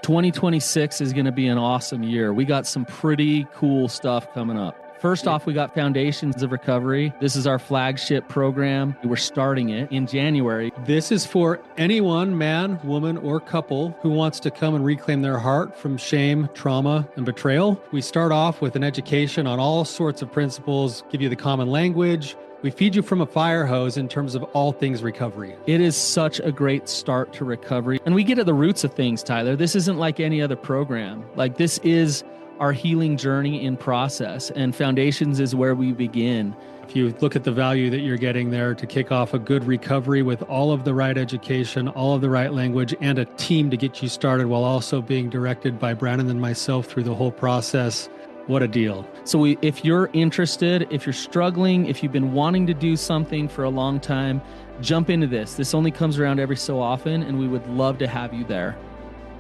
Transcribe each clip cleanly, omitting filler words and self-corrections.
2026 is going to be an awesome year. We got some pretty cool stuff coming up. First off, we got Foundations of Recovery. This is our flagship program. We're starting it in January. This is for anyone, man, woman, or couple who wants to come and reclaim their heart from shame, trauma, and betrayal. We start off with an education on all sorts of principles, give you the common language. We feed you from a fire hose in terms of all things recovery. It is such a great start to recovery. And we get at the roots of things, Tyler. This isn't like any other program. Like, this is our healing journey in process, and Foundations is where we begin. If you look at the value that you're getting there to kick off a good recovery with all of the right education, all of the right language, and a team to get you started while also being directed by Brandon and myself through the whole process, what a deal. So if you're interested, if you're struggling, if you've been wanting to do something for a long time, jump into this. This only comes around every so often, and we would love to have you there.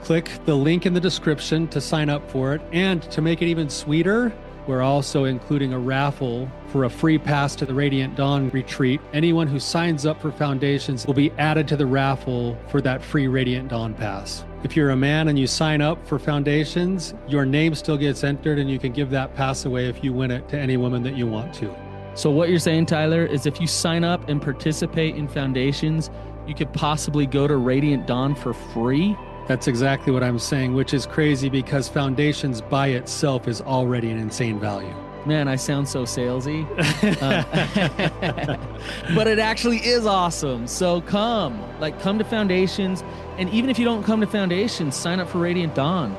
Click the link in the description to sign up for it. And to make it even sweeter, we're also including a raffle for a free pass to the Radiant Dawn retreat. Anyone who signs up for Foundations will be added to the raffle for that free Radiant Dawn pass. If you're a man and you sign up for Foundations, your name still gets entered, and you can give that pass away if you win it to any woman that you want to. So what you're saying, Tyler, is if you sign up and participate in Foundations, you could possibly go to Radiant Dawn for free? That's exactly what I'm saying, which is crazy because Foundations by itself is already an insane value. Man, I sound so salesy. But it actually is awesome. So come to Foundations. And even if you don't come to Foundations, sign up for Radiant Dawn.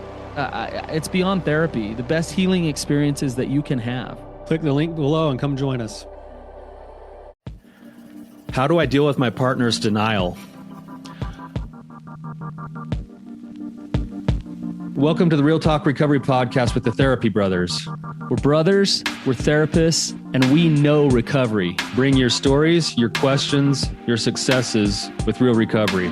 It's beyond therapy, the best healing experiences that you can have. Click the link below and come join us. How do I deal with my partner's denial? Welcome to the Real Talk Recovery Podcast with the Therapy Brothers. We're brothers, we're therapists, and we know recovery. Bring your stories, your questions, your successes with real recovery.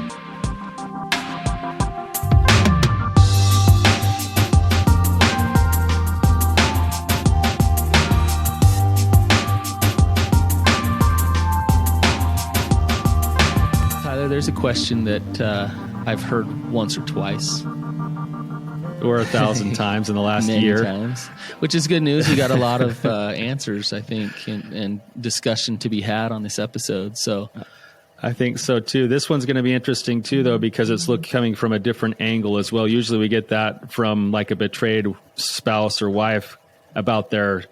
Tyler, there's a question that I've heard once or twice. Or 1,000 times in the last Many year. Times, which is good news. We got a lot of answers, I think, and discussion to be had on this episode. So I think so too. This one's going to be interesting too, though, because it's coming from a different angle as well. Usually we get that from like a betrayed spouse or wife about their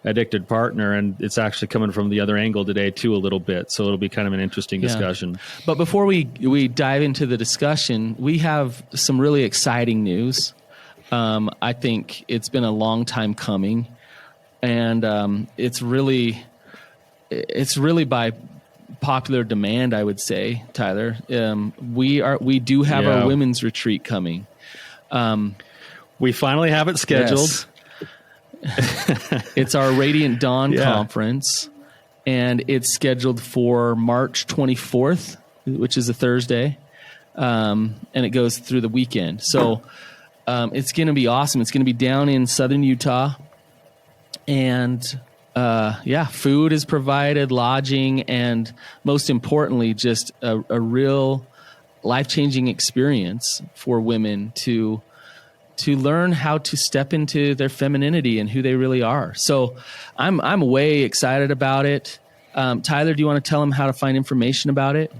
addicted partner, and it's actually coming from the other angle today too a little bit. So it'll be kind of an interesting discussion. But before we dive into the discussion, we have some really exciting news. I think it's been a long time coming, and it's really by popular demand, I would say, Tyler. We do have our women's retreat coming. We finally have it scheduled. Yes. It's our Radiant Dawn conference, and it's scheduled for March 24th, which is a Thursday, and it goes through the weekend. So it's going to be awesome. It's going to be down in southern Utah, and food is provided, lodging, and most importantly, just a real life-changing experience for women to learn how to step into their femininity and who they really are. So I'm way excited about it. Tyler, do you want to tell them how to find information about it?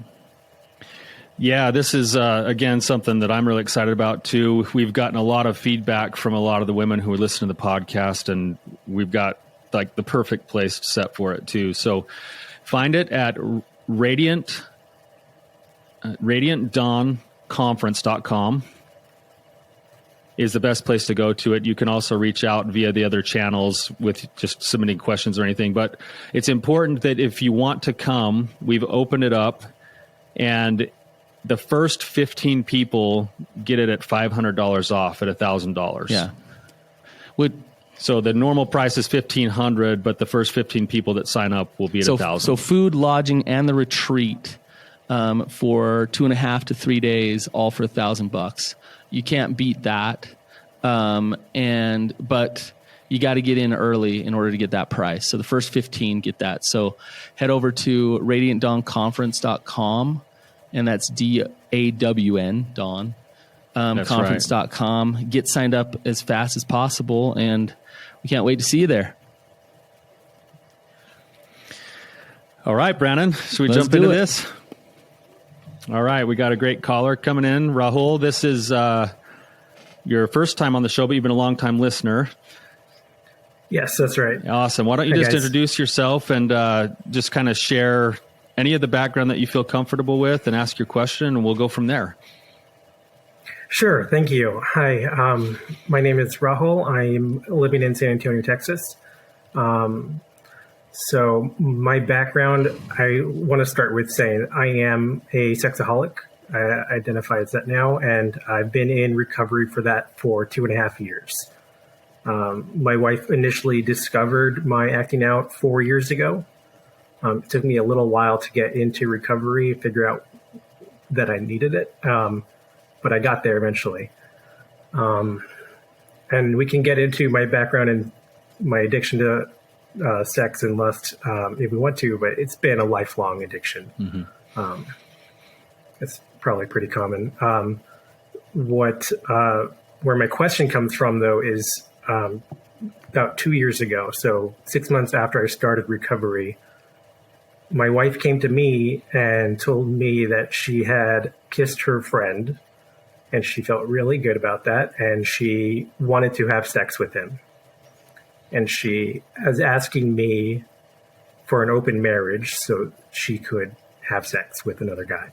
Yeah, this is, again, something that I'm really excited about too. We've gotten a lot of feedback from a lot of the women who are listening to the podcast, and we've got like the perfect place set for it too. So find it at radiantdawnconference.com. is the best place to go to it. You can also reach out via the other channels with just submitting questions or anything. But it's important that if you want to come, we've opened it up, and the first 15 people get it at $500 off at $1,000. Yeah. So the normal price is $1,500, but the first 15 people that sign up will be at $1,000. So food, lodging, and the retreat for 2.5 to 3 days, all for $1,000. You can't beat that, but you got to get in early in order to get that price. So the first 15 get that. So head over to radiantdawnconference.com, and that's DAWN, Dawn, conference.com. Get signed up as fast as possible, and we can't wait to see you there. All right, Brandon, should we jump into this? All right, we got a great caller coming in. Rahul, this is your first time on the show, but you've been a long-time listener. Yes, that's right. Awesome. Why don't you just introduce yourself and just kind of share any of the background that you feel comfortable with and ask your question, and we'll go from there. Sure. Thank you. Hi, my name is Rahul. I'm living in San Antonio, Texas. So my background, I want to start with saying I am a sexaholic. I identify as that now, and I've been in recovery for that for 2.5 years. My wife initially discovered my acting out 4 years ago. It took me a little while to get into recovery, figure out that I needed it, but I got there eventually. And we can get into my background and my addiction to sex and lust if we want to, but it's been a lifelong addiction. Mm-hmm. It's probably pretty common. Where my question comes from, though, is about 2 years ago, so 6 months after I started recovery, my wife came to me and told me that she had kissed her friend, and she felt really good about that, and she wanted to have sex with him. And she was asking me for an open marriage so she could have sex with another guy.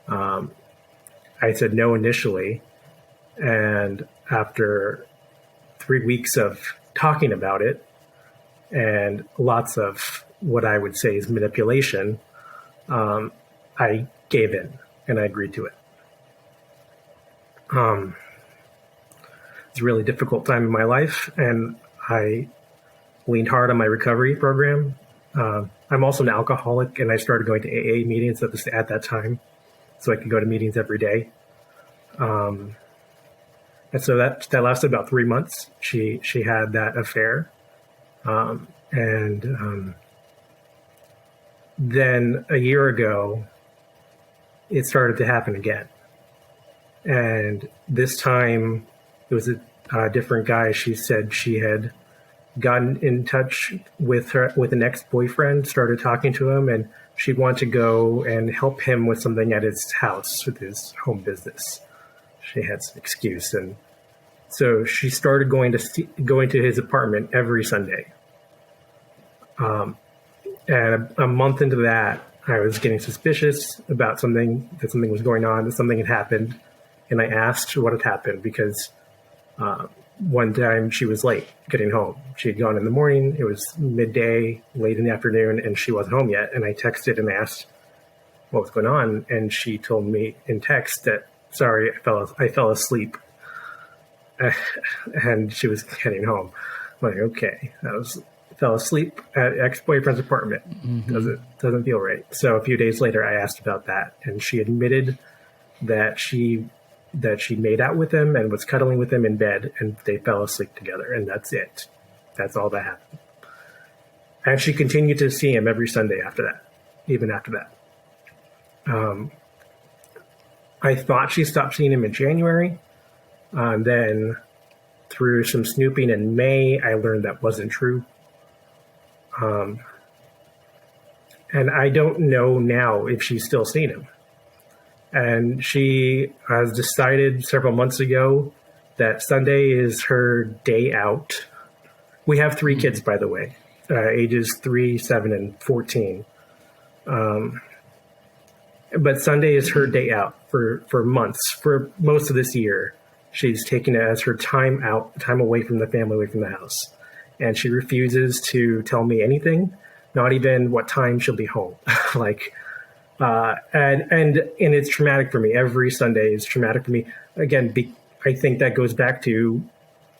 I said no initially. And after 3 weeks of talking about it and lots of what I would say is manipulation, I gave in and I agreed to it. It's a really difficult time in my life, and I leaned hard on my recovery program. I'm also an alcoholic, and I started going to AA meetings at that time, so I could go to meetings every day. And so that lasted about 3 months. She had that affair, and then a year ago, it started to happen again. And this time, it was a different guy. She said she had gotten in touch with an ex-boyfriend, started talking to him, and she wanted to go and help him with something at his house, with his home business. She had some excuse, and so she started going to his apartment every Sunday. And a month into that, I was getting suspicious about something was going on, that something had happened, and I asked what had happened because one time she was late getting home. She had gone in the morning. It was midday, late in the afternoon, and she wasn't home yet. And I texted and asked what was going on. And she told me in text that, sorry, I fell asleep. And she was heading home. I'm like, okay, fell asleep at ex-boyfriend's apartment. Mm-hmm. Doesn't feel right. So a few days later, I asked about that. And she admitted that she made out with him and was cuddling with him in bed, and they fell asleep together, and that's it. That's all that happened. And she continued to see him every Sunday after that, even after that. I thought she stopped seeing him in January. Then through some snooping in May, I learned that wasn't true. And I don't know now if she's still seeing him. And she has decided several months ago that Sunday is her day out. We have 3 kids, by the way, ages 3, 7, and 14. But Sunday is her day out for months. For most of this year, she's taken it as her time out, time away from the family, away from the house. And she refuses to tell me anything, not even what time she'll be home. And it's traumatic for me. Every Sunday is traumatic for me. Again, I think that goes back to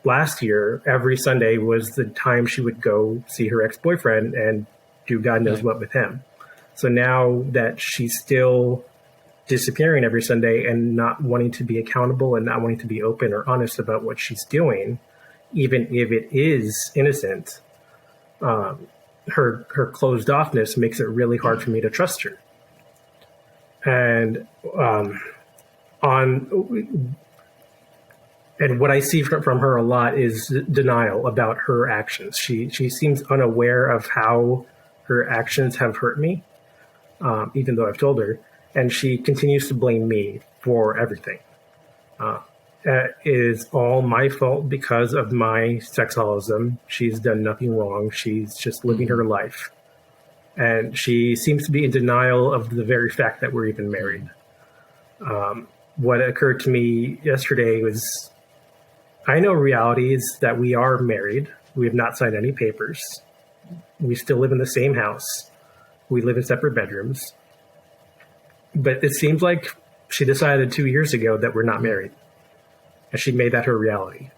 last year. Every Sunday was the time she would go see her ex-boyfriend and do God knows what with him. So now that she's still disappearing every Sunday and not wanting to be accountable and not wanting to be open or honest about what she's doing, even if it is innocent, her closed offness makes it really hard for me to trust her. And and what I see from her a lot is denial about her actions. She seems unaware of how her actions have hurt me, even though I've told her, and she continues to blame me for everything. It is all my fault because of my sexualism. She's done nothing wrong. She's just living her life. And she seems to be in denial of the very fact that we're even married. What occurred to me yesterday was, I know reality is that we are married. We have not signed any papers. We still live in the same house. We live in separate bedrooms. But it seems like she decided 2 years ago that we're not married. And she made that her reality.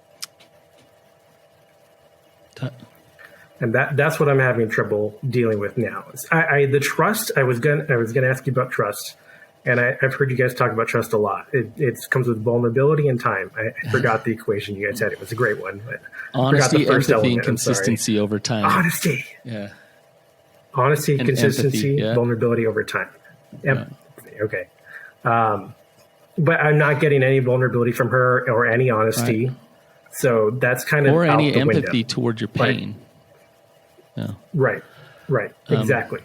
And that's what I'm having trouble dealing with now. The trust, I was gonna ask you about trust. And I've heard you guys talk about trust a lot. It comes with vulnerability and time. I forgot the equation you guys had. It was a great one. But honesty, empathy, and consistency over time. Honesty. Yeah. Honesty, and consistency, empathy, yeah. Vulnerability over time. Empathy. Yeah. Okay. But I'm not getting any vulnerability from her or any honesty. Right. So that's kind of or out any the empathy window. Toward your pain. Right. Yeah. Right. Exactly.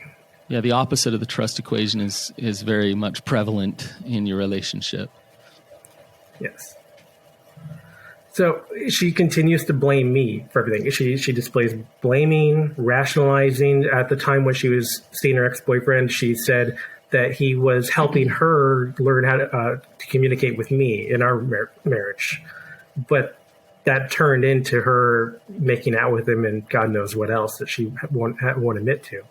Yeah, the opposite of the trust equation is very much prevalent in your relationship. Yes. So she continues to blame me for everything. She displays blaming, rationalizing. At the time when she was seeing her ex-boyfriend, she said that he was helping her learn how to communicate with me in our marriage. But that turned into her making out with him and God knows what else that she won't admit to.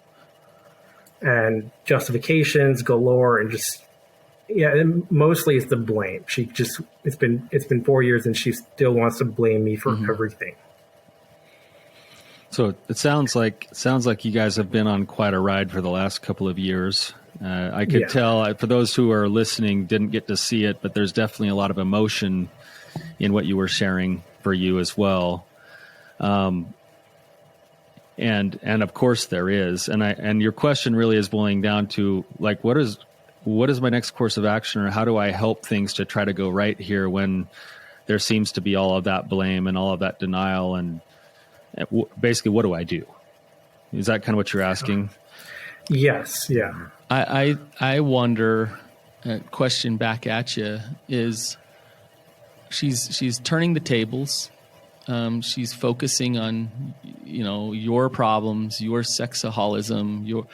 And justifications galore, and just and mostly it's the blame. It's been 4 years and she still wants to blame me for everything. So it sounds like you guys have been on quite a ride for the last couple of years. I could tell, for those who are listening, didn't get to see it, but there's definitely a lot of emotion in what you were sharing for you as well. And of course there is, and your question really is boiling down to, like, what is my next course of action, or how do I help things to try to go right here when there seems to be all of that blame and all of that denial, and basically what do I do? Is that kind of what you're asking? Yes. Yeah. I wonder, question back at you is, she's turning the tables. She's focusing on, your problems, your sexaholism,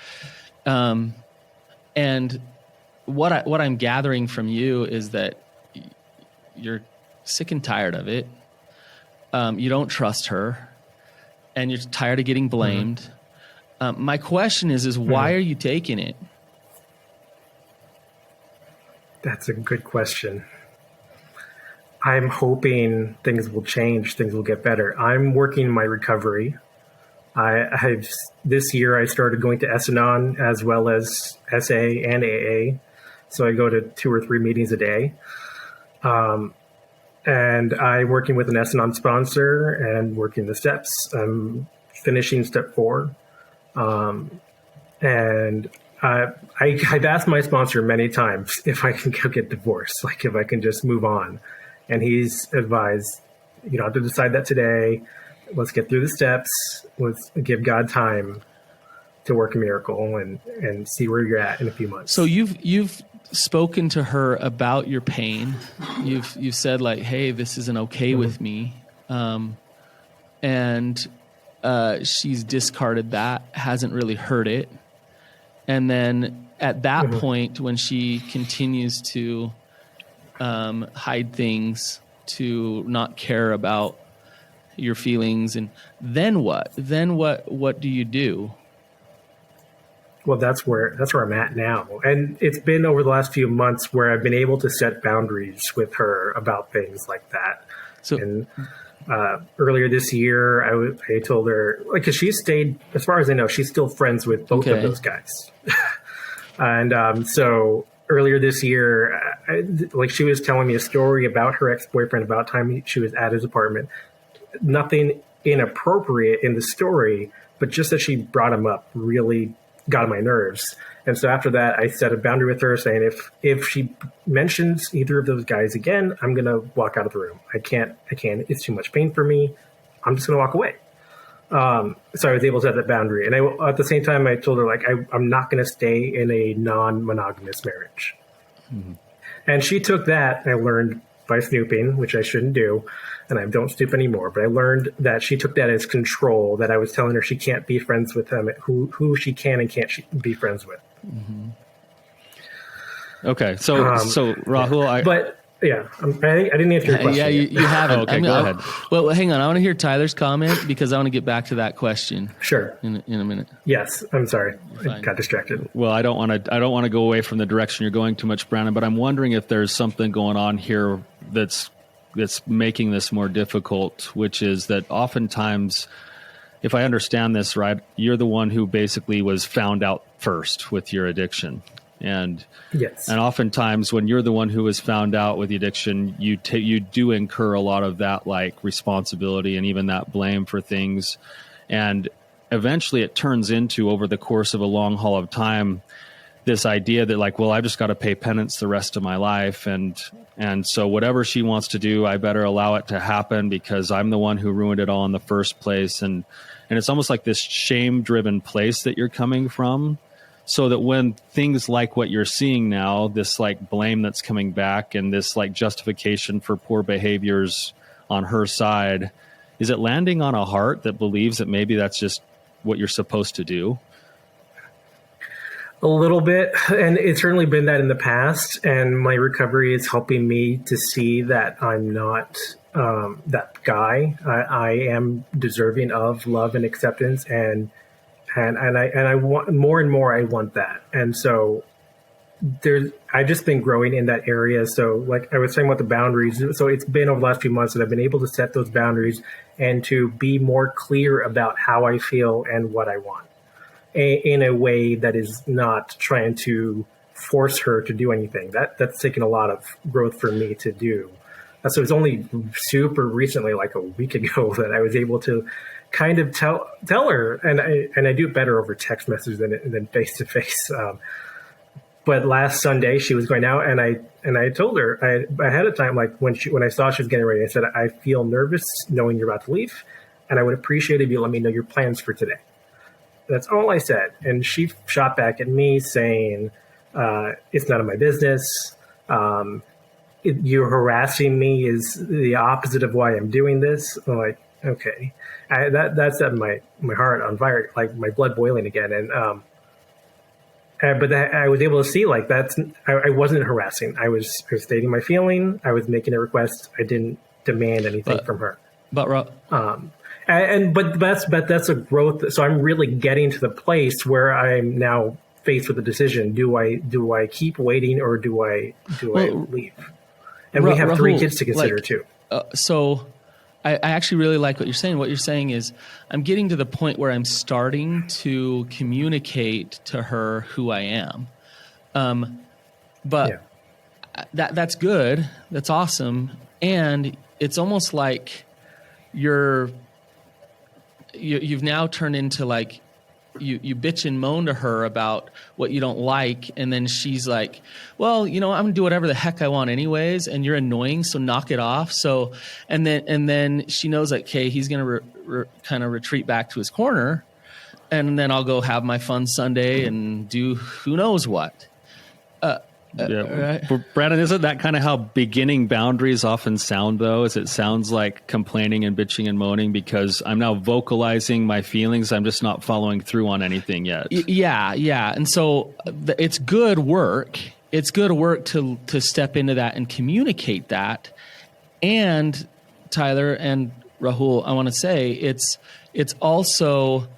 and what I'm gathering from you is that you're sick and tired of it. You don't trust her, and you're tired of getting blamed. My question is why are you taking it? That's a good question. I'm hoping things will change, things will get better. I'm working my recovery. This year I started going to S-Anon as well as SA and AA. So I go to 2 or 3 meetings a day. And I'm working with an S-Anon sponsor and working the steps. I'm finishing step 4. And I've asked my sponsor many times if I can go get divorced, like if I can just move on. And he's advised, you don't have to decide that today. Let's get through the steps. Let's give God time to work a miracle and see where you're at in a few months. So you've spoken to her about your pain. You've said, like, hey, this isn't okay with me. And she's discarded that, hasn't really heard it. And then at that point, when she continues to hide things, to not care about your feelings, and then what do you do? Well, that's where I'm at now. And it's been over the last few months where I've been able to set boundaries with her about things like that. And earlier this year, I told her, like, because she stayed, as far as I know, she's still friends with both of those guys. And so earlier this year, she was telling me a story about her ex-boyfriend, about time she was at his apartment. Nothing inappropriate in the story, but just that she brought him up really got on my nerves. And so after that, I set a boundary with her saying, if she mentions either of those guys again, I'm going to walk out of the room. I can't, it's too much pain for me. I'm just going to walk away. So I was able to set that boundary. And at the same time, I told her, like, I'm not going to stay in a non-monogamous marriage. Mm-hmm. And she took that, and I learned by snooping, which I shouldn't do, and I don't snoop anymore, but I learned that she took that as control, that I was telling her she can't be friends with them, who she can and can't be friends with. Mm-hmm. Okay, so Rahul, Yeah, I didn't answer your question. Yeah, you haven't. Okay, go ahead. Well, hang on. I want to hear Tyler's comment because I want to get back to that question. Sure. In a minute. Yes, I'm sorry. I got distracted. Well, I don't want to go away from the direction you're going too much, Brandon. But I'm wondering if there's something going on here that's making this more difficult, which is that oftentimes, if I understand this right, you're the one who basically was found out first with your addiction. And yes, and oftentimes when you're the one who was found out with the addiction, you do incur a lot of that like responsibility and even that blame for things. And eventually it turns into, over the course of a long haul of time, this idea that like, well, I've just got to pay penance the rest of my life. And so whatever she wants to do, I better allow it to happen because I'm the one who ruined it all in the first place. And it's almost like this shame-driven place that you're coming from. So that when things like what you're seeing now, this like blame that's coming back and this like justification for poor behaviors on her side, is it landing on a heart that believes that maybe that's just what you're supposed to do? A little bit. And it's certainly been that in the past. And my recovery is helping me to see that I'm not that guy. I am deserving of love and acceptance, and I want more and more. I want that, and so I've just been growing in that area. So, like I was saying about the boundaries, so it's been over the last few months that I've been able to set those boundaries and to be more clear about how I feel and what I want, in a way that is not trying to force her to do anything. That's taken a lot of growth for me to do. So it's only super recently, like a week ago, that I was able to kind of tell her, and I do it better over text message than face to face. But last Sunday she was going out, and I told her ahead of time, like when I saw she was getting ready, I said, I feel nervous knowing you're about to leave, and I would appreciate it if you let me know your plans for today. That's all I said, and she shot back at me saying, "It's none of my business. You're harassing me is the opposite of why I'm doing this." I'm like, okay. That set my heart on fire, like my blood boiling again. But I was able to see, like, I wasn't harassing. I was stating my feeling. I was making a request. I didn't demand anything from her. But that's a growth. So I'm really getting to the place where I'm now faced with a decision. Do I keep waiting, or do I leave? And we have 3 kids to consider too. So I actually really like what you're saying. What you're saying is, I'm getting to the point where I'm starting to communicate to her who I am. But that's good. That's awesome. And it's almost like you've now turned into like, you bitch and moan to her about what you don't like, and then she's like, well, I'm gonna do whatever the heck I want anyways, and you're annoying, so knock it off. So and then she knows, like, okay, he's gonna kind of retreat back to his corner, and then I'll go have my fun Sunday and do who knows what. Right. Brandon, isn't that kind of how beginning boundaries often sound, though? Is it sounds like complaining and bitching and moaning because I'm now vocalizing my feelings. I'm just not following through on anything yet. Yeah. And so it's good work. It's good work to step into that and communicate that. And Tyler and Rahul, I want to say it's also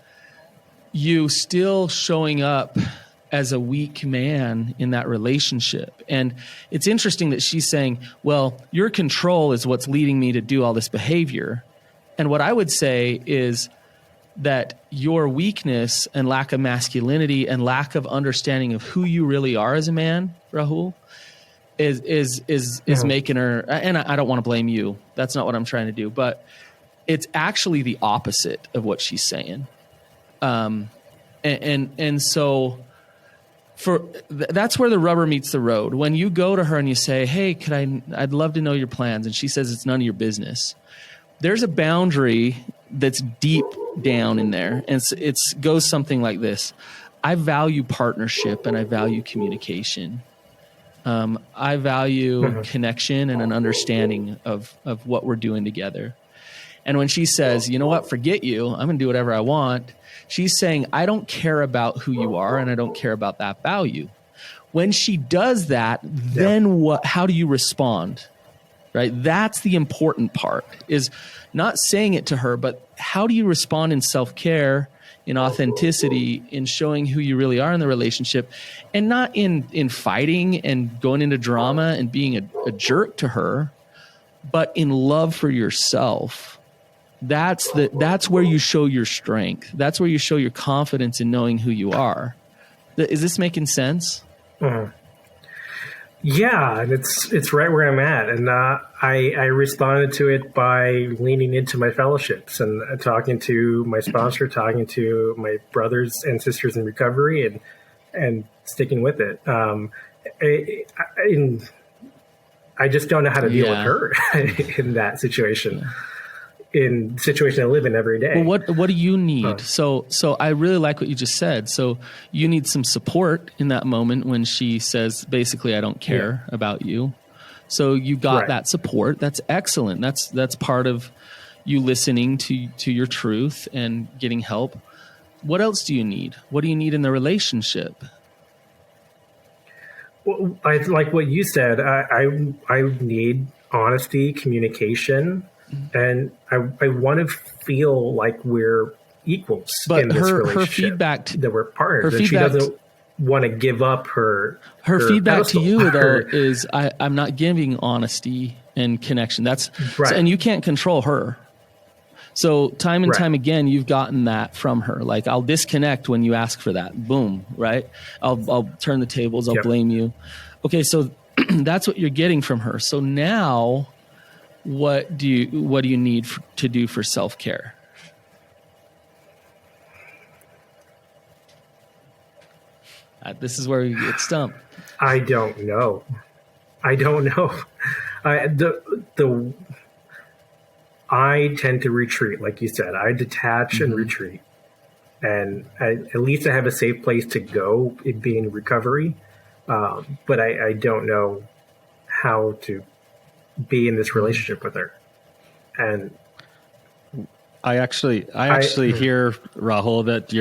you still showing up as a weak man in that relationship. And it's interesting that she's saying, well, your control is what's leading me to do all this behavior. And what I would say is that your weakness and lack of masculinity and lack of understanding of who you really are as a man, Rahul, is making her, and I don't want to blame you. That's not what I'm trying to do, but it's actually the opposite of what she's saying. And so that's where the rubber meets the road. When you go to her and you say, hey, I'd love to know your plans. And she says, it's none of your business. There's a boundary that's deep down in there. And it goes something like this. I value partnership and I value communication. I value connection and an understanding of what we're doing together. And when she says, you know what, forget you, I'm going to do whatever I want, she's saying, I don't care about who you are and I don't care about that value. When she does that, then what? How do you respond? Right? That's the important part, is not saying it to her, but how do you respond in self-care, in authenticity, in showing who you really are in the relationship, and not in fighting and going into drama and being a jerk to her, but in love for yourself. That's where you show your strength. That's where you show your confidence in knowing who you are. Is this making sense? Mm-hmm. Yeah, and it's right where I'm at. And I responded to it by leaning into my fellowships and talking to my sponsor, talking to my brothers and sisters in recovery, and sticking with it. I just don't know how to deal with her in that situation. Yeah. In the situation I live in every day. Well, what do you need? So I really like what you just said. So you need some support in that moment when she says, basically, I don't care about you. So you got that support. That's excellent. That's part of you listening to your truth and getting help. What else do you need? What do you need in the relationship? Well, I like what you said. I need honesty, communication. And I want to feel like we're equals in this relationship. Her feedback that we're partners. And she doesn't want to give up her feedback to you though is I'm not giving honesty and connection. That's right. And you can't control her. So time and time again, you've gotten that from her. Like, I'll disconnect when you ask for that. Boom. Right. I'll turn the tables. I'll blame you. Okay. So that's what you're getting from her. So now, what do you need to do for self-care? This is where you get stumped. I don't know. I tend to retreat, like you said. I detach and retreat, and at least I have a safe place to go, it being recovery. But I don't know how to be in this relationship with her. And I actually hear, Rahul, that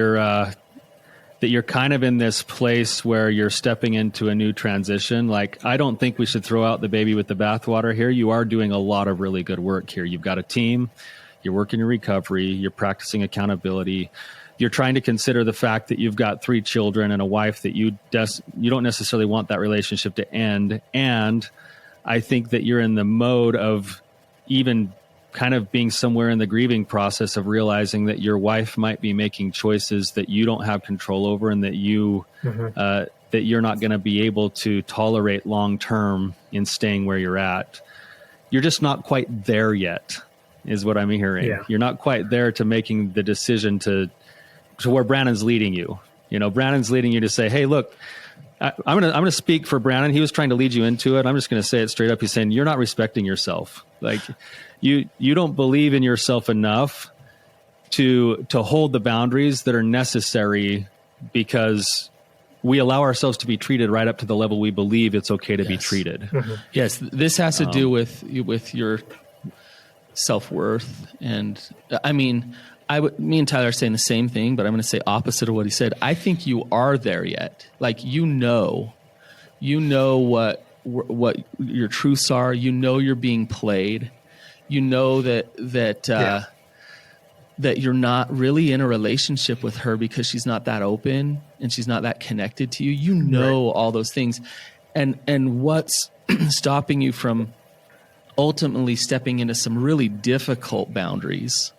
you're kind of in this place where you're stepping into a new transition. Like, I don't think we should throw out the baby with the bathwater here. You are doing a lot of really good work here. You've got a team, you're working in recovery, you're practicing accountability. You're trying to consider the fact that you've got 3 children and a wife that you don't necessarily want that relationship to end. And I think that you're in the mode of even kind of being somewhere in the grieving process of realizing that your wife might be making choices that you don't have control over, and that that you're not going to be able to tolerate long term in staying where you're at. You're just not quite there yet, is what I'm hearing. Yeah. You're not quite there to making the decision to where Brandon's leading you. You know, Brandon's leading you to say, hey, look, I'm gonna speak for Brandon. He was trying to lead you into it. I'm just gonna say it straight up. He's saying, you're not respecting yourself. Like, you don't believe in yourself enough to hold the boundaries that are necessary, because we allow ourselves to be treated right up to the level we believe it's okay to be treated. Mm-hmm. Yes, this has to do with your self-worth. And I mean, me and Tyler are saying the same thing, but I'm going to say opposite of what he said. I think you are there yet. Like, you know what your truths are. You know you're being played. You know that you're not really in a relationship with her because she's not that open and she's not that connected to you. You know all those things, and what's stopping you from ultimately stepping into some really difficult boundaries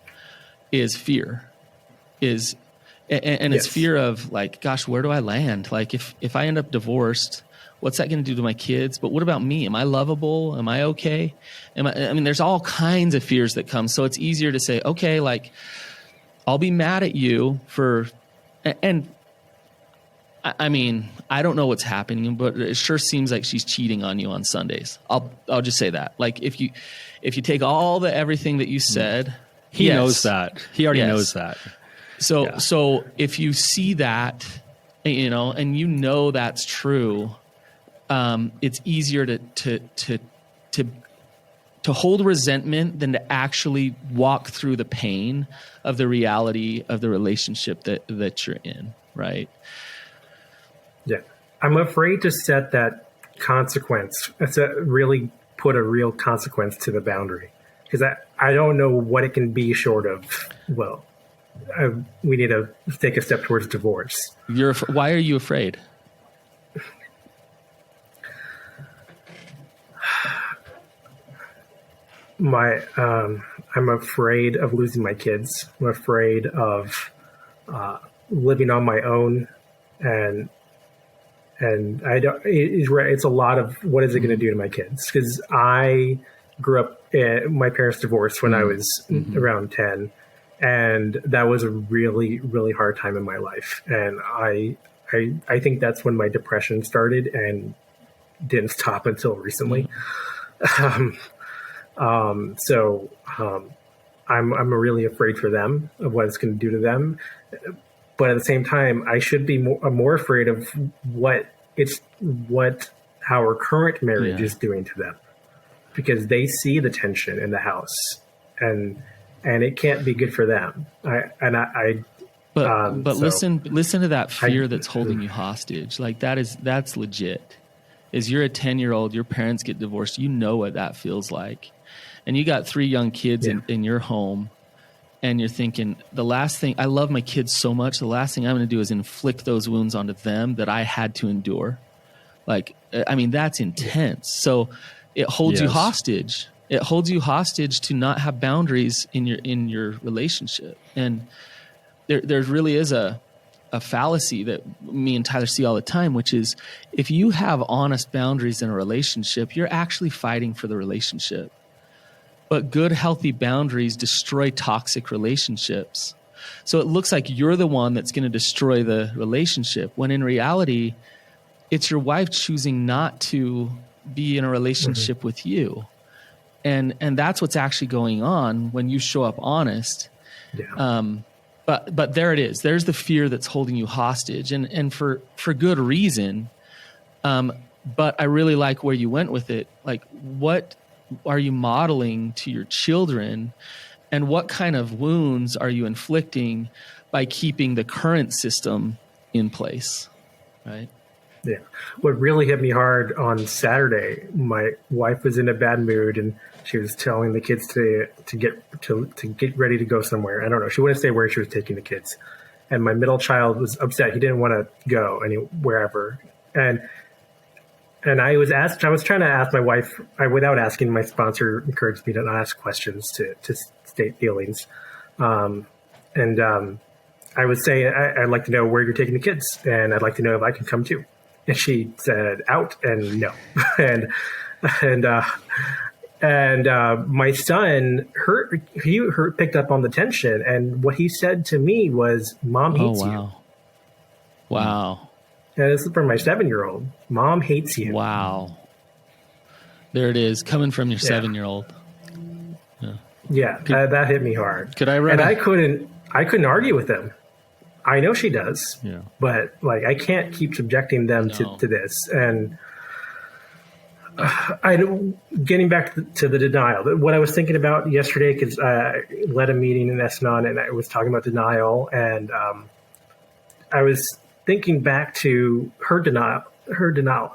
is fear. It's fear of, like, gosh, where do I land? Like, if I end up divorced, what's that going to do to my kids? But what about me? Am I lovable? Am I okay? I mean, there's all kinds of fears that come. So it's easier to say, okay, like, I'll be mad at you for, and I mean, I don't know what's happening, but it sure seems like she's cheating on you on Sundays. I'll just say that. Like if you take all everything that you said, he knows that. He already knows that. So if you see that, and you know that's true, it's easier to hold resentment than to actually walk through the pain of the reality of the relationship that you're in, right? Yeah. I'm afraid to set that consequence. Really put a real consequence to the boundary, because I don't know what it can be short of, well, we need to take a step towards divorce. Why are you afraid? I'm afraid of losing my kids. I'm afraid of living on my own, and I don't. It's a lot of what is it going to do to my kids? Because I grew up. My parents divorced when I was around 10, and that was a really, really hard time in my life. And I think that's when my depression started and didn't stop until recently. So I'm really afraid for them, of what it's going to do to them. But at the same time, I should be more afraid of what our current marriage is doing to them, because they see the tension in the house, and it can't be good for them. Listen to that fear that's holding you hostage. Like that's legit. Is you're a 10-year-old, your parents get divorced, you know what that feels like. And you got 3 young kids in your home, and you're thinking, the last thing, I love my kids so much, the last thing I'm going to do is inflict those wounds onto them that I had to endure. Like, I mean, that's intense. So it holds you hostage. It holds you hostage to not have boundaries in your relationship. And there really is a fallacy that me and Tyler see all the time, which is if you have honest boundaries in a relationship, you're actually fighting for the relationship. But good, healthy boundaries destroy toxic relationships. So it looks like you're the one that's going to destroy the relationship, when in reality, it's your wife choosing not to be in a relationship with you. And that's what's actually going on when you show up honest. Yeah. But there it is. There's the fear that's holding you hostage, and for good reason. But I really like where you went with it. Like, what are you modeling to your children, and what kind of wounds are you inflicting by keeping the current system in place, right? Yeah. What really hit me hard on Saturday, my wife was in a bad mood, and she was telling the kids to get ready to go somewhere. I don't know. She wouldn't say where she was taking the kids. And my middle child was upset. He didn't want to go wherever. And I was trying to ask my wife, without asking. My sponsor encouraged me to not ask questions, to state feelings. I would say, I'd like to know where you're taking the kids, and I'd like to know if I can come too. And she said out and no. and my son picked up on the tension, and what he said to me was, "Mom hates you." Wow. And this is from my 7-year-old. Mom hates you. Wow. There it is, coming from your 7-year-old. Yeah, that hit me hard. Could I and I couldn't argue with him. I know she does, but like, I can't keep subjecting them to this. And getting back to the denial, what I was thinking about yesterday, because I led a meeting in Esnon, and I was talking about denial, and I was thinking back to her denial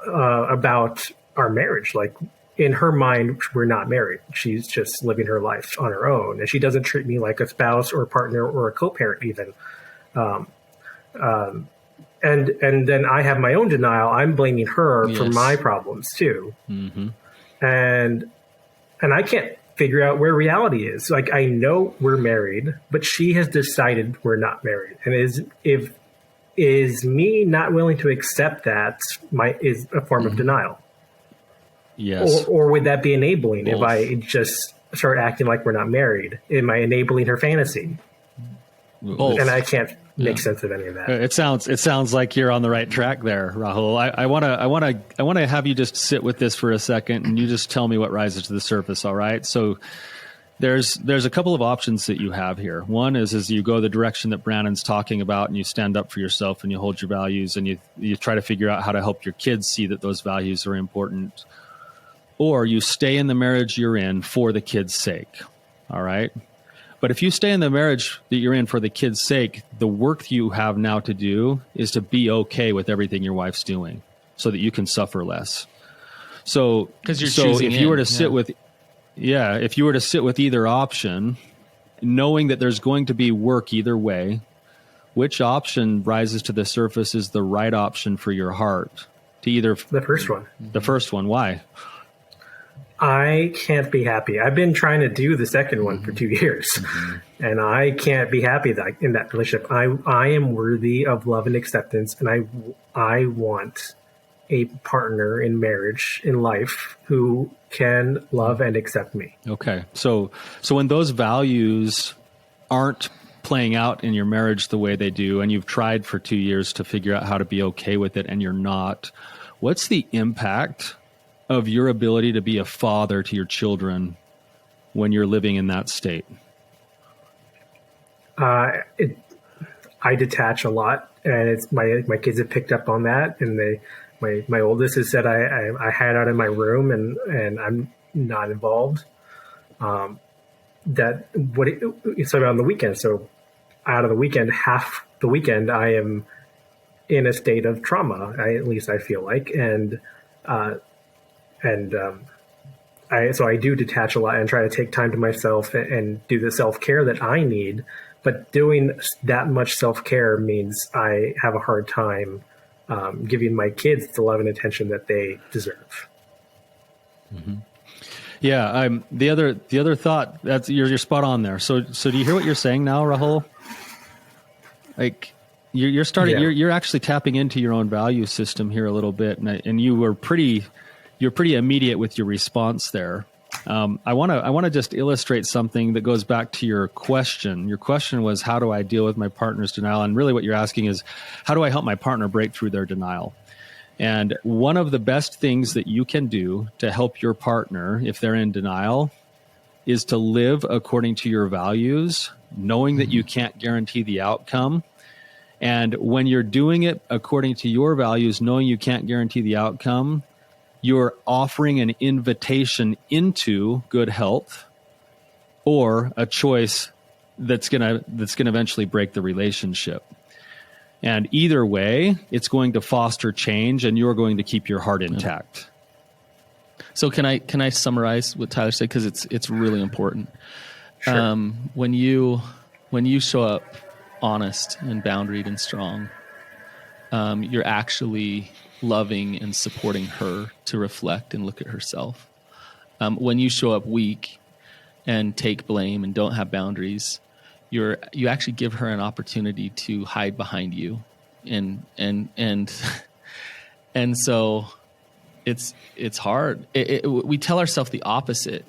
about our marriage. Like, in her mind, we're not married. She's just living her life on her own, and she doesn't treat me like a spouse or a partner or a co-parent even. And then I have my own denial. I'm blaming her for my problems too. Mm-hmm. And I can't figure out where reality is. Like, I know we're married, but she has decided we're not married. And is me not willing to accept that is a form of denial? Yes. Or would that be enabling? Both. If I just start acting like we're not married? Am I enabling her fantasy? Both. And I can't make sense of any of that. It sounds like you're on the right track there, Rahul. I want to have you just sit with this for a second, and you just tell me what rises to the surface. All right. So there's a couple of options that you have here. One is you go the direction that Brandon's talking about, and you stand up for yourself and you hold your values, and you try to figure out how to help your kids see that those values are important. Or you stay in the marriage you're in for the kids' sake. All right. But if you stay in the marriage that you're in for the kids' sake, the work you have now to do is to be okay with everything your wife's doing so that you can suffer less. So, because if you were to sit with, if you were to sit with either option, knowing that there's going to be work either way, which option rises to the surface is the right option for your heart? The first one. The first one. Why? I can't be happy. I've been trying to do the second one for 2 years, and I can't be happy in that relationship. I am worthy of love and acceptance, and I want a partner in marriage, in life, who can love and accept me. Okay. So when those values aren't playing out in your marriage the way they do, and you've tried for 2 years to figure out how to be okay with it, and you're not, what's the impact of your ability to be a father to your children when you're living in that state? I detach a lot, and it's my kids have picked up on that, and my oldest has said I hide out in my room and I'm not involved. So on the weekend, so out of the weekend, half the weekend I am in a state of trauma. At least I feel like, so I do detach a lot and try to take time to myself and do the self-care that I need. But doing that much self-care means I have a hard time giving my kids the love and attention that they deserve. Mm-hmm. Yeah. The other thought, that's you're spot on there. So do you hear what you're saying now, Rahul? Like you're starting, you're actually tapping into your own value system here a little bit. And you're pretty immediate with your response there. I want to just illustrate something that goes back to your question. Your question was, how do I deal with my partner's denial? And really what you're asking is, how do I help my partner break through their denial? And one of the best things that you can do to help your partner, if they're in denial, is to live according to your values, knowing that you can't guarantee the outcome. And when you're doing it according to your values, knowing you can't guarantee the outcome, you're offering an invitation into good health or a choice that's gonna eventually break the relationship. And either way, it's going to foster change, and you're going to keep your heart intact. So can I summarize what Tyler said, because it's really important. Sure. When you show up honest and boundaried and strong, you're actually loving and supporting her to reflect and look at herself. When you show up weak and take blame and don't have boundaries, you actually give her an opportunity to hide behind you, and so it's hard. We tell ourselves the opposite.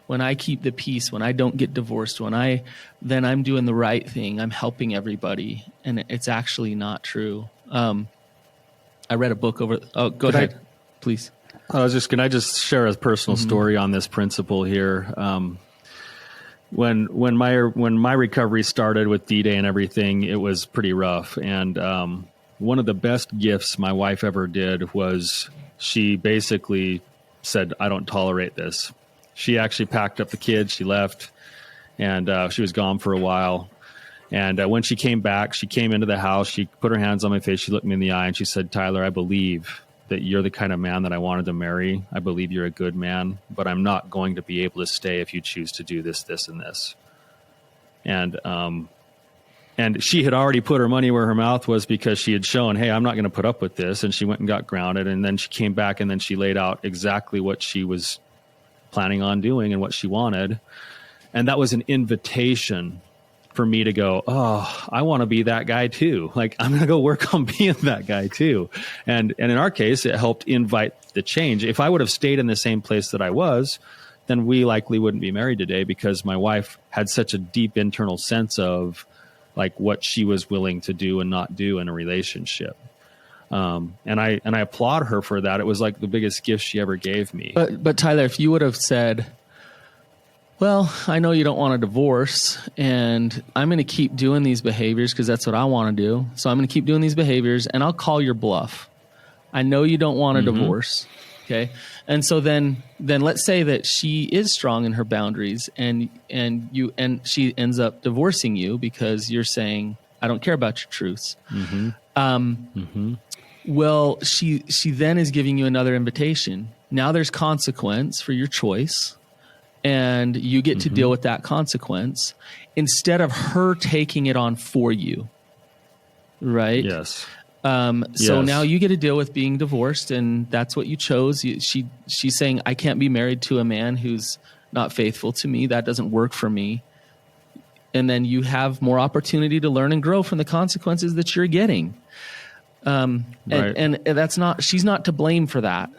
When I keep the peace, when I don't get divorced, then I'm doing the right thing. I'm helping everybody, and it's actually not true. I read a book over. Oh, go ahead, please. Can I just share a personal story on this principle here? When my recovery started with D-Day and everything, it was pretty rough. And one of the best gifts my wife ever did was she basically said, "I don't tolerate this." She actually packed up the kids. She left, and she was gone for a while. And when she came back, she came into the house, she put her hands on my face, she looked me in the eye, and she said, "Tyler, I believe that you're the kind of man that I wanted to marry. I believe you're a good man, but I'm not going to be able to stay if you choose to do this, this, and this." And she had already put her money where her mouth was, because she had shown, hey, I'm not going to put up with this. And she went and got grounded. And then she came back, and then she laid out exactly what she was planning on doing and what she wanted. And that was an invitation for me to go, oh, I want to be that guy too. Like, I'm going to go work on being that guy too. And in our case, it helped invite the change. If I would have stayed in the same place that I was, then we likely wouldn't be married today, because my wife had such a deep internal sense of, like what she was willing to do and not do in a relationship. And I applaud her for that. It was like the biggest gift she ever gave me. But Tyler, if you would have said, well, I know you don't want a divorce, and I'm going to keep doing these behaviors because that's what I want to do. So I'm going to keep doing these behaviors, and I'll call your bluff. I know you don't want a divorce. Okay. And so then let's say that she is strong in her boundaries, and she ends up divorcing you because you're saying, I don't care about your truths. Well, she then is giving you another invitation. Now there's consequence for your choice, and you get to deal with that consequence instead of her taking it on for you. Right? Yes. So now you get to deal with being divorced, and that's what you chose. She's saying, I can't be married to a man who's not faithful to me. That doesn't work for me. And then you have more opportunity to learn and grow from the consequences that you're getting. And that's not, she's not to blame for that.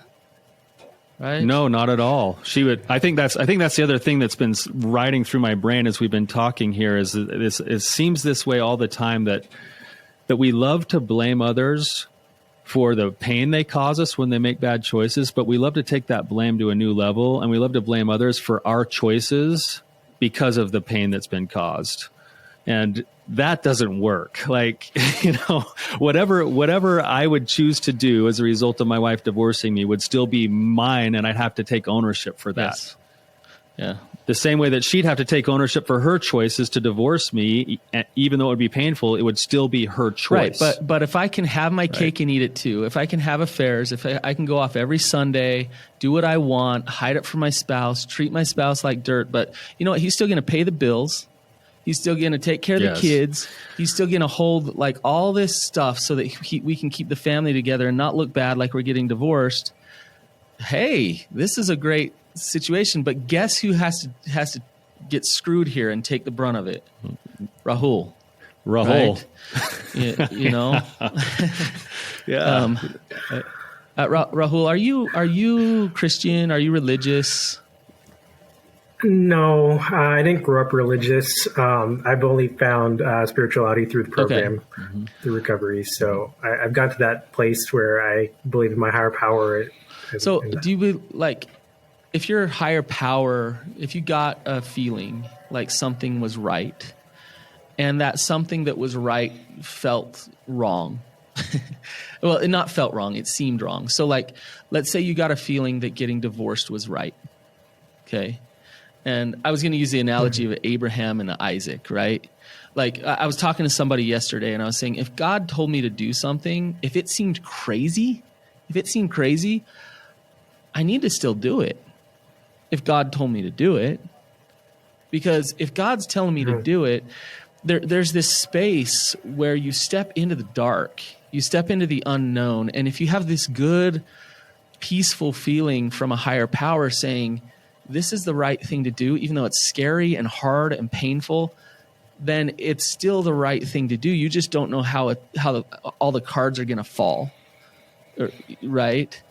Right? No, not at all. I think that's the other thing that's been riding through my brain as we've been talking here is this, it seems this way all the time that we love to blame others for the pain they cause us when they make bad choices, but we love to take that blame to a new level, and we love to blame others for our choices because of the pain that's been caused. And that doesn't work. Like, whatever I would choose to do as a result of my wife divorcing me would still be mine, and I'd have to take ownership for that. Yes. Yeah. The same way that she'd have to take ownership for her choices to divorce me, even though it would be painful, it would still be her choice. Right, but if I can have my cake and eat it too, if I can have affairs, if I can go off every Sunday, do what I want, hide it from my spouse, treat my spouse like dirt, but you know what? He's still going to pay the bills. He's still going to take care of the kids. He's still going to hold like all this stuff so that we can keep the family together and not look bad like we're getting divorced. Hey, this is a great situation, but guess who has to get screwed here and take the brunt of it? Rahul. Right? you know. Yeah. Rahul, are you Christian? Are you religious? No, I didn't grow up religious. I've only found spirituality through the program, through recovery. So I've got to that place where I believe in my higher power. So do you like, if your higher power, if you got a feeling like something was right, and that something that was right felt wrong, well, it not felt wrong, it seemed wrong. So like, let's say you got a feeling that getting divorced was right. Okay. And I was going to use the analogy of Abraham and Isaac, right? Like I was talking to somebody yesterday and I was saying, if God told me to do something, if it seemed crazy, I need to still do it. If God told me to do it, because if God's telling me to do it, there's this space where you step into the dark, you step into the unknown. And if you have this good, peaceful feeling from a higher power saying, this is the right thing to do, even though it's scary and hard and painful, then it's still the right thing to do. You just don't know how all the cards are going to fall, right?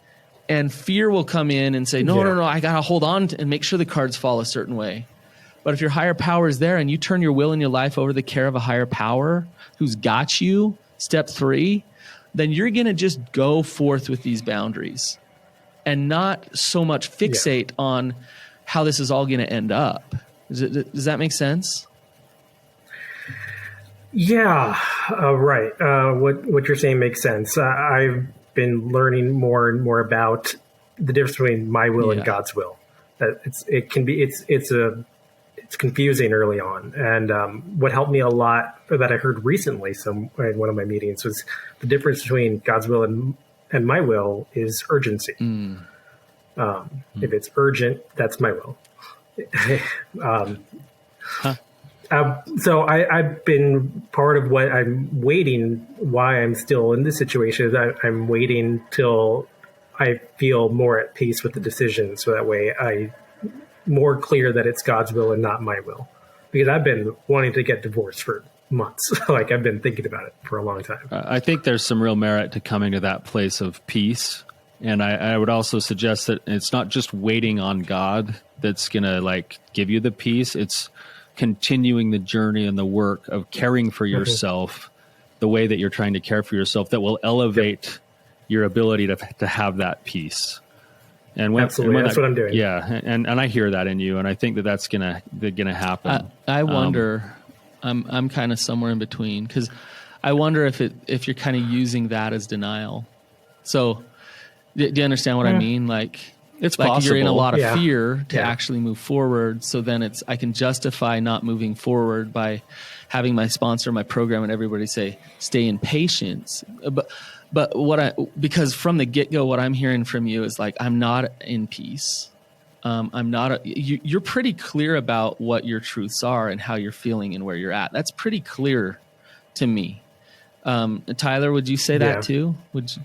And fear will come in and say, no, I got to hold on and make sure the cards fall a certain way. But if your higher power is there and you turn your will and your life over to the care of a higher power who's got you, step 3, then you're going to just go forth with these boundaries and not so much fixate on how this is all going to end up. Does that make sense? Yeah, right. What you're saying makes sense. I've been learning more and more about the difference between my will and God's will. It's confusing early on. And what helped me a lot that I heard recently in one of my meetings was the difference between God's will and my will is urgency. If it's urgent, that's my will. So I've been part of what I'm waiting, why I'm still in this situation is I'm waiting till I feel more at peace with the decision. So that way I'm more clear that it's God's will and not my will. Because I've been wanting to get divorced for months. Like I've been thinking about it for a long time. I think there's some real merit to coming to that place of peace. And I would also suggest that it's not just waiting on God that's going to like give you the peace. It's continuing the journey and the work of caring for yourself the way that you're trying to care for yourself that will elevate your ability to have that peace. And absolutely, that's what I'm doing. Yeah, and I hear that in you, and I think that's gonna happen. I wonder. I'm kind of somewhere in between, because I wonder if you're kind of using that as denial. So, do you understand what I mean? Like, it's like possible. you're in a lot of fear to actually move forward. So then I can justify not moving forward by having my sponsor, my program, and everybody say, stay in patience. But because from the get-go, what I'm hearing from you is like, I'm not in peace. I'm not. You're pretty clear about what your truths are and how you're feeling and where you're at. That's pretty clear to me. Tyler, would you say that too? Would you?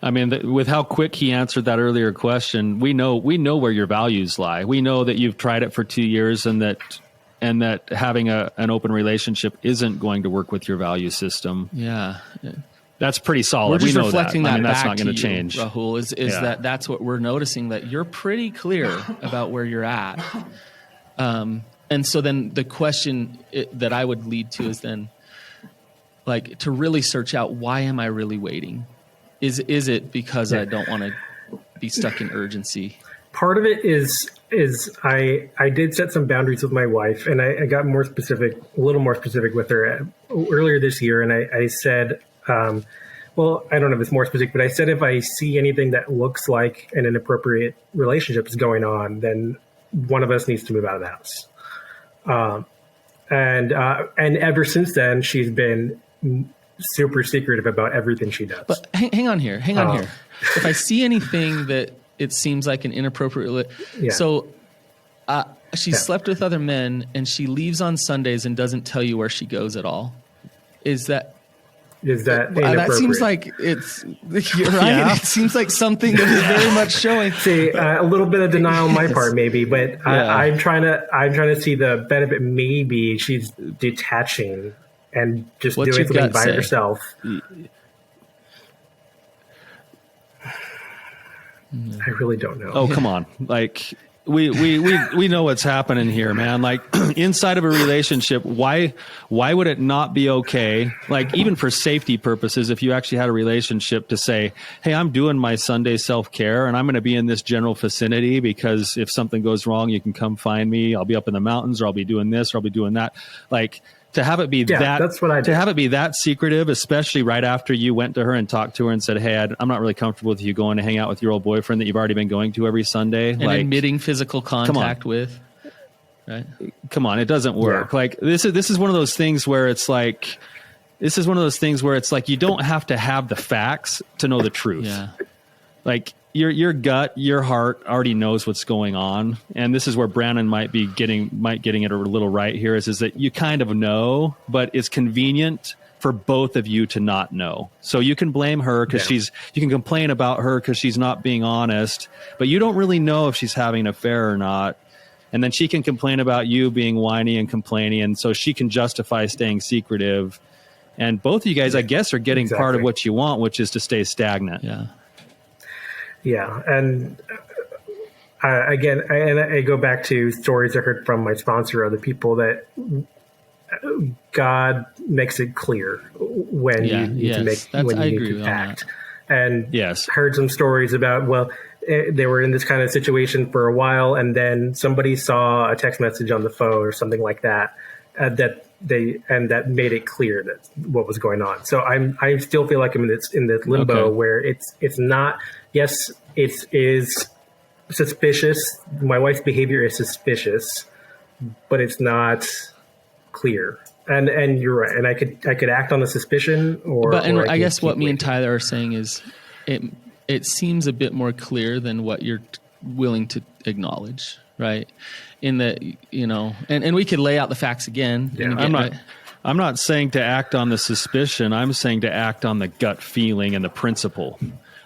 I mean, with how quick he answered that earlier question, we know where your values lie. We know that you've tried it for 2 years, and that having an open relationship isn't going to work with your value system. Yeah. That's pretty solid. We're just we know reflecting that. that That's back not going to change. Rahul, is that's what we're noticing, that you're pretty clear about where you're at. And so then the question that I would lead to is then, like, to really search out, why am I really waiting? Is it because I don't want to be stuck in urgency? Part of it is I did set some boundaries with my wife, and I got a little more specific with her earlier this year. And I said, well, I don't know if it's more specific, but I said, if I see anything that looks like an inappropriate relationship is going on, then one of us needs to move out of the house. And ever since then, she's been super secretive about everything she does. But hang on here. If I see anything that it seems like an inappropriate, so she slept with other men, and she leaves on Sundays and doesn't tell you where she goes at all. Is that inappropriate? That seems like you're right. Yeah. It seems like something that is very much showing. See, a little bit of denial on my part, maybe, but I'm trying to see the benefit. Maybe she's detaching and just doing something by herself. I really don't know. Oh, come on. Like, we know what's happening here, man. Like, inside of a relationship, why would it not be okay? Like, even for safety purposes, if you actually had a relationship, to say, hey, I'm doing my Sunday self-care, and I'm going to be in this general vicinity, because if something goes wrong, you can come find me. I'll be up in the mountains, or I'll be doing this, or I'll be doing that. Like, to have it be that's what I did. To have it be that secretive, especially right after you went to her and talked to her and said, hey, I'm not really comfortable with you going to hang out with your old boyfriend that you've already been going to every Sunday. And admitting physical contact with, right? Come on, it doesn't work. Yeah. Like, this is one of those things where it's like, you don't have to have the facts to know the truth. Yeah. Like, your gut, your heart already knows what's going on. And this is where Brandon might getting it a little right here, is that you kind of know, but it's convenient for both of you to not know. So you can blame her because you can complain about her because she's not being honest, but you don't really know if she's having an affair or not. And then she can complain about you being whiny and complaining. And so she can justify staying secretive. And both of you guys, I guess, are getting part of what you want, which is to stay stagnant. Yeah. Yeah, and again, I go back to stories I heard from my sponsor, other people, that God makes it clear when you need to act. And heard some stories about, they were in this kind of situation for a while, and then somebody saw a text message on the phone or something like that, that made it clear that what was going on. So I still feel like I'm in this limbo where it's not. Yes, it is suspicious. My wife's behavior is suspicious, but it's not clear. And you're right. And I could act on the suspicion, I guess what me and Tyler are saying is, it seems a bit more clear than what you're willing to acknowledge, right? In that, and we could lay out the facts again. Yeah. I'm not saying to act on the suspicion. I'm saying to act on the gut feeling and the principle.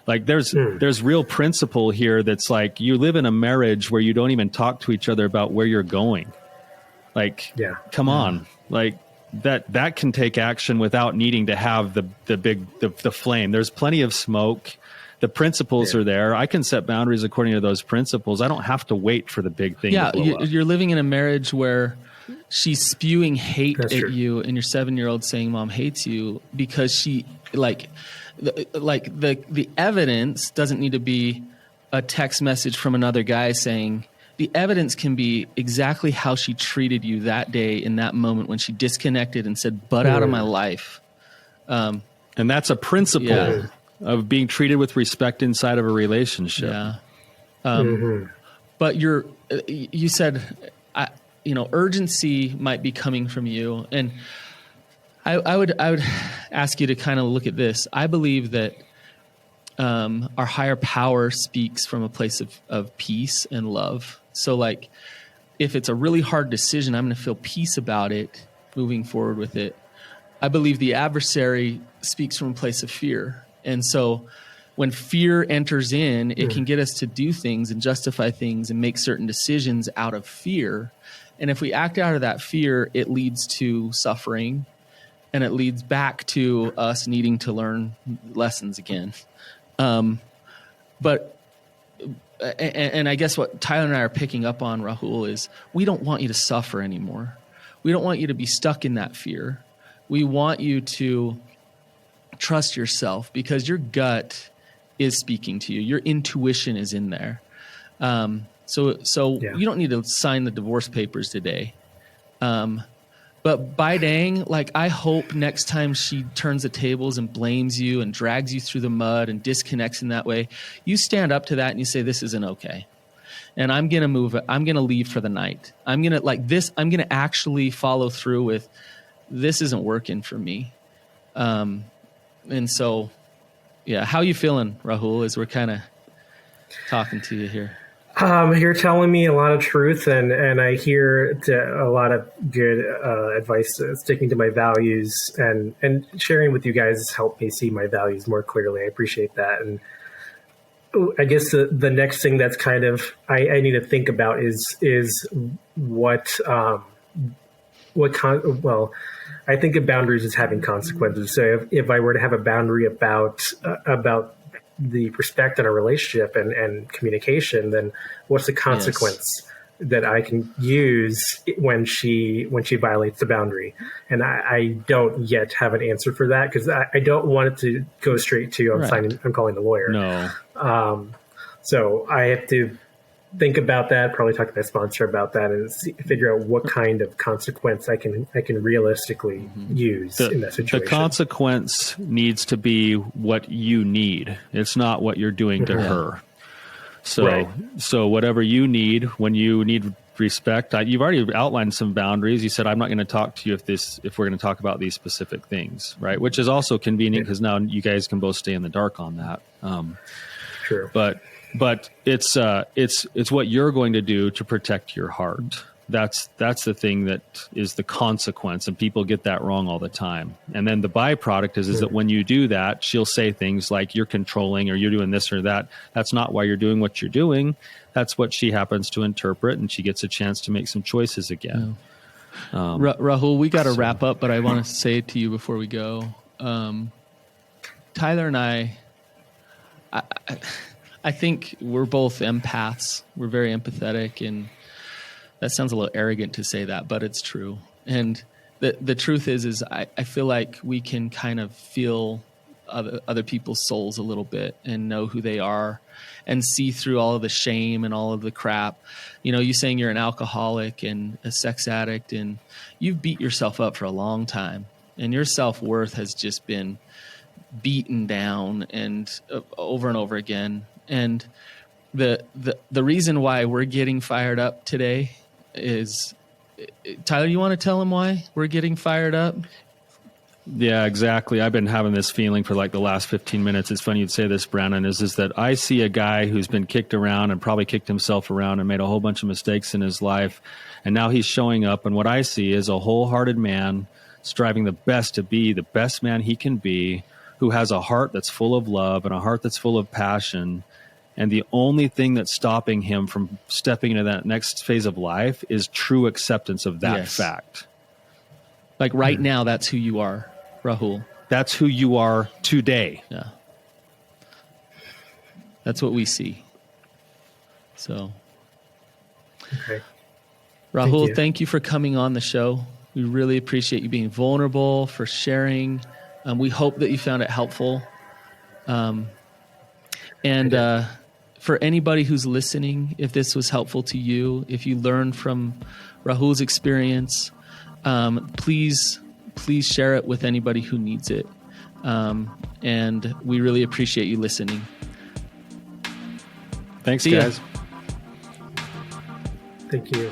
Like, there's real principle here. That's like, you live in a marriage where you don't even talk to each other about where you're going. Like, come on, like that can take action without needing to have the flame. There's plenty of smoke. The principles are there. I can set boundaries according to those principles. I don't have to wait for the big thing to blow up. You're living in a marriage where she's spewing hate That's at true. you, and your 7-year-old saying mom hates you because she the evidence doesn't need to be a text message from another guy saying. The evidence can be exactly how she treated you that day in that moment when she disconnected and said, "Butt out of my life." And that's a principle of being treated with respect inside of a relationship. Yeah. But you said, urgency might be coming from you, and I would ask you to kind of look at this. I believe that our higher power speaks from a place of peace and love. So, like, if it's a really hard decision, I'm going to feel peace about it, moving forward with it. I believe the adversary speaks from a place of fear, and so when fear enters in, it can get us to do things and justify things and make certain decisions out of fear. And if we act out of that fear, it leads to suffering, and it leads back to us needing to learn lessons again. And I guess what Tyler and I are picking up on, Rahul, is we don't want you to suffer anymore. We don't want you to be stuck in that fear. We want you to trust yourself because your gut is speaking to you. Your intuition is in there. So you don't need to sign the divorce papers today. But by dang, like, I hope next time she turns the tables and blames you and drags you through the mud and disconnects in that way, you stand up to that and you say, this isn't okay. And I'm going to move it. I'm going to leave for the night. I'm going to actually follow through with, this isn't working for me. And so, how you feeling, Rahul, as we're kind of talking to you here? You're telling me a lot of truth, and I hear a lot of good advice. Sticking to my values and sharing with you guys has helped me see my values more clearly. I appreciate that. And I guess the next thing that's kind of I need to think about is I think of boundaries as having consequences. So if I were to have a boundary about the respect in a relationship and communication, then what's the consequence that I can use when she violates the boundary? And I don't yet have an answer for that because I don't want it to go straight to I'm calling the lawyer. No. So I have to think about that, probably talk to my sponsor about that, and figure out what kind of consequence I can realistically use in that situation. The consequence needs to be what you need. It's not what you're doing to her. So whatever you need, when you need respect, you've already outlined some boundaries. You said, I'm not going to talk to you if we're going to talk about these specific things, right? Which is also convenient because now you guys can both stay in the dark on that. True. But it's what you're going to do to protect your heart. That's the thing that is the consequence, and people get that wrong all the time. And then the byproduct is that when you do that, she'll say things like you're controlling or you're doing this or that. That's not why you're doing what you're doing. That's what she happens to interpret, and she gets a chance to make some choices again. Yeah. Rahul, we got to wrap up, but I want to say to you before we go, Tyler and I think we're both empaths. We're very empathetic, and that sounds a little arrogant to say that, but it's true. And the truth is I feel like we can kind of feel other people's souls a little bit and know who they are and see through all of the shame and all of the crap. You saying you're an alcoholic and a sex addict, and you've beat yourself up for a long time, and your self-worth has just been beaten down and over and over again. And the reason why we're getting fired up today is, Tyler, you want to tell him why we're getting fired up? Yeah, exactly. I've been having this feeling for like the last 15 minutes. It's funny you'd say this, Brandon, is that I see a guy who's been kicked around and probably kicked himself around and made a whole bunch of mistakes in his life. And now he's showing up. And what I see is a wholehearted man striving the best to be the best man he can be, who has a heart that's full of love and a heart that's full of passion. And the only thing that's stopping him from stepping into that next phase of life is true acceptance of that fact. Like right now, that's who you are, Rahul. That's who you are today. Yeah. That's what we see. So. Okay. Rahul, thank you for coming on the show. We really appreciate you being vulnerable, for sharing. We hope that you found it helpful. For anybody who's listening, if this was helpful to you, if you learned from Rahul's experience, please share it with anybody who needs it. And we really appreciate you listening. Thanks, guys. Thank you.